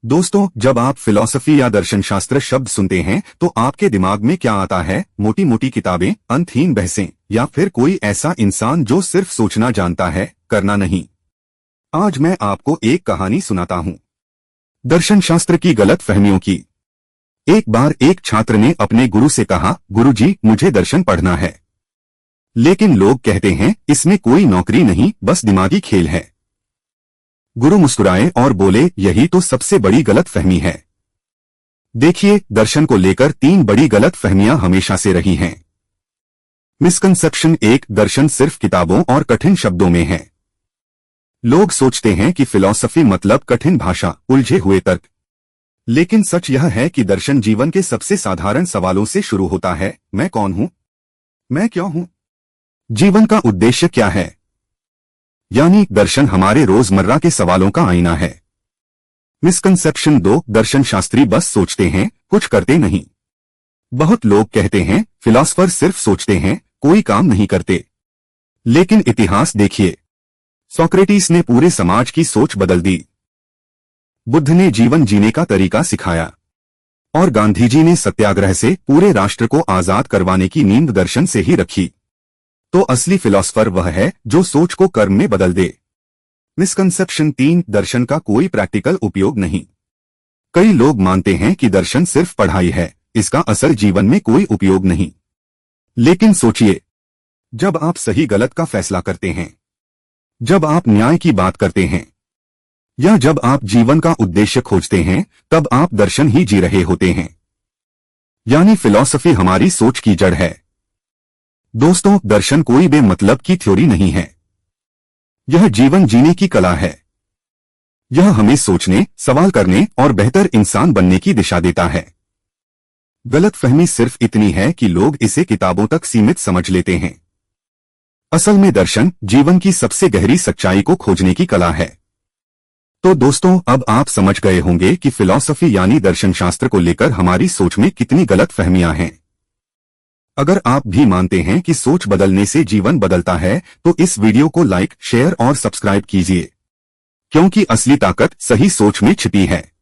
दोस्तों, जब आप फिलॉसफी या दर्शन शास्त्र शब्द सुनते हैं तो आपके दिमाग में क्या आता है? मोटी मोटी किताबें, अंतहीन बहसें, या फिर कोई ऐसा इंसान जो सिर्फ सोचना जानता है, करना नहीं? आज मैं आपको एक कहानी सुनाता हूँ दर्शन शास्त्र की गलत फहमियों की। एक बार एक छात्र ने अपने गुरु से कहा, गुरुजी, मुझे दर्शन पढ़ना है, लेकिन लोग कहते हैं इसमें कोई नौकरी नहीं, बस दिमागी खेल है। गुरु मुस्कुराए और बोले, यही तो सबसे बड़ी गलत फहमी है। देखिए, दर्शन को लेकर 3 बड़ी गलत फहमियां हमेशा से रही हैं। मिसकंसेप्शन 1, दर्शन सिर्फ किताबों और कठिन शब्दों में है। लोग सोचते हैं कि फिलॉसफी मतलब कठिन भाषा, उलझे हुए तर्क, लेकिन सच यह है कि दर्शन जीवन के सबसे साधारण सवालों से शुरू होता है। मैं कौन हूं? मैं क्यों हूं? जीवन का उद्देश्य क्या है? यानी दर्शन हमारे रोजमर्रा के सवालों का आईना है। मिसकंसेप्शन 2, दर्शन शास्त्री बस सोचते हैं, कुछ करते नहीं। बहुत लोग कहते हैं फिलॉसफर सिर्फ सोचते हैं, कोई काम नहीं करते। लेकिन इतिहास देखिए, सोक्रेटिस ने पूरे समाज की सोच बदल दी, बुद्ध ने जीवन जीने का तरीका सिखाया, और गांधी जी ने सत्याग्रह से पूरे राष्ट्र को आजाद करवाने की नींव दर्शन से ही रखी। तो असली फिलॉसफर वह है जो सोच को कर्म में बदल दे। मिसकंसेप्शन 3, दर्शन का कोई प्रैक्टिकल उपयोग नहीं। कई लोग मानते हैं कि दर्शन सिर्फ पढ़ाई है, इसका असल जीवन में कोई उपयोग नहीं। लेकिन सोचिए, जब आप सही गलत का फैसला करते हैं, जब आप न्याय की बात करते हैं, या जब आप जीवन का उद्देश्य खोजते हैं, तब आप दर्शन ही जी रहे होते हैं। यानी फिलॉसफी हमारी सोच की जड़ है। दोस्तों, दर्शन कोई बेमतलब की थ्योरी नहीं है, यह जीवन जीने की कला है। यह हमें सोचने, सवाल करने और बेहतर इंसान बनने की दिशा देता है। गलतफहमी सिर्फ इतनी है कि लोग इसे किताबों तक सीमित समझ लेते हैं। असल में दर्शन जीवन की सबसे गहरी सच्चाई को खोजने की कला है। तो दोस्तों, अब आप समझ गए होंगे कि फिलॉसफी यानी दर्शन शास्त्र को लेकर हमारी सोच में कितनी गलतफहमियां हैं। अगर आप भी मानते हैं कि सोच बदलने से जीवन बदलता है, तो इस वीडियो को लाइक, शेयर और सब्सक्राइब कीजिए, क्योंकि असली ताकत सही सोच में छिपी है।